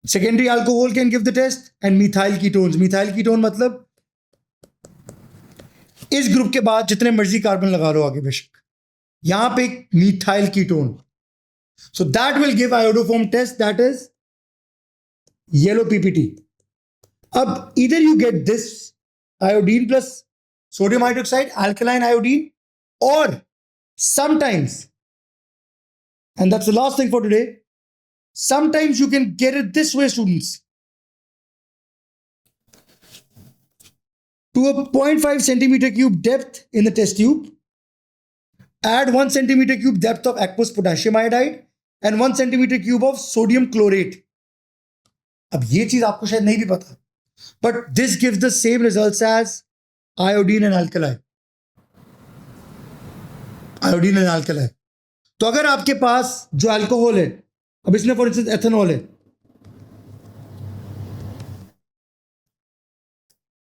Secondary alcohol can give the test and methyl ketones. Methyl ketone मतलब इस ग्रुप के बाद जितने मर्जी कार्बन लगा लो आगे, बेशक यहां पे एक methyl ketone. So that will give iodoform test, that is yellow PPT. Either you get this iodine plus sodium hydroxide, alkaline iodine, or sometimes, and that's the last thing for today, sometimes you can get it this way, students. To a 0.5 centimeter cube depth in the test tube, add 1 centimeter cube depth of aqueous potassium iodide and 1 centimeter cube of sodium chlorate. अब ये चीज आपको शायद नहीं भी पता, but this gives the same results as iodine and alkali. Iodine and alkali. तो अगर आपके पास जो अल्कोहल है, अब इसमें फॉर इंस्टेंस एथेनॉल है,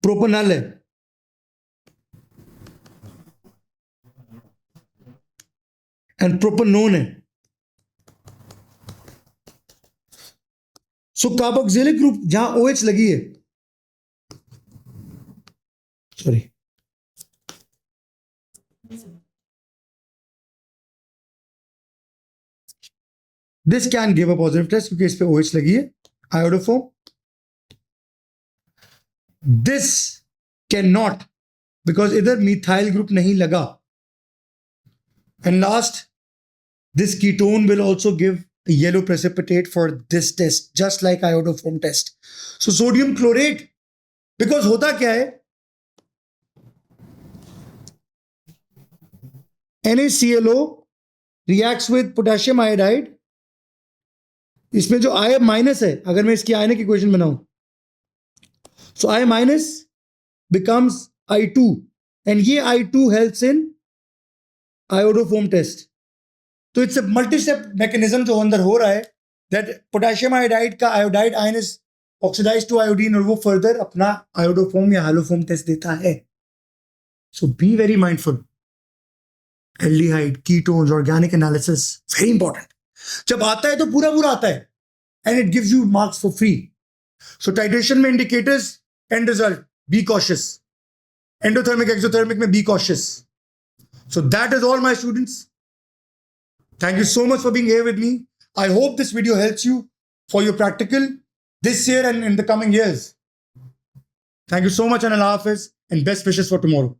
प्रोपेनॉल है, एंड प्रोपेनोन है, सो कार्बोक्सिलिक ग्रुप जहां OH लगी है, sorry, this can give a positive test क्योंकि इस पे OH लगी है, iodoform. This can not because इधर मिथाइल ग्रुप नहीं लगा. And last, this ketone will also give a yellow precipitate for this test, just like iodoform test. So sodium chlorate, because होता क्या है, NaClO reacts with potassium iodide. इसमें जो I minus है, अगर मैं इसकी आयनिक इक्वेशन बनाऊं, so I minus becomes I2, and ये I2 helps in iodoform test. तो इट्स मल्टी स्टेप मैकेनिज्म जो अंदर हो रहा है, दैट पोटेशियम आयोडाइड का iodide ion is oxidise to iodine और वो फर्दर अपना आयोडोफॉर्म या हालोफॉर्म टेस्ट देता है. So be very mindful. Aldehyde, ketones, organic analysis very important. जब आता है तो पूरा पूरा आता है and it gives you marks for free. So titration में indicators, and result, be cautious. Endothermic, exothermic में be cautious. So that is all my students. Thank you so much for being here with me. I hope this video helps you for your practical this year and in the coming years. Thank you so much, and Allah Hafiz, and best wishes for tomorrow.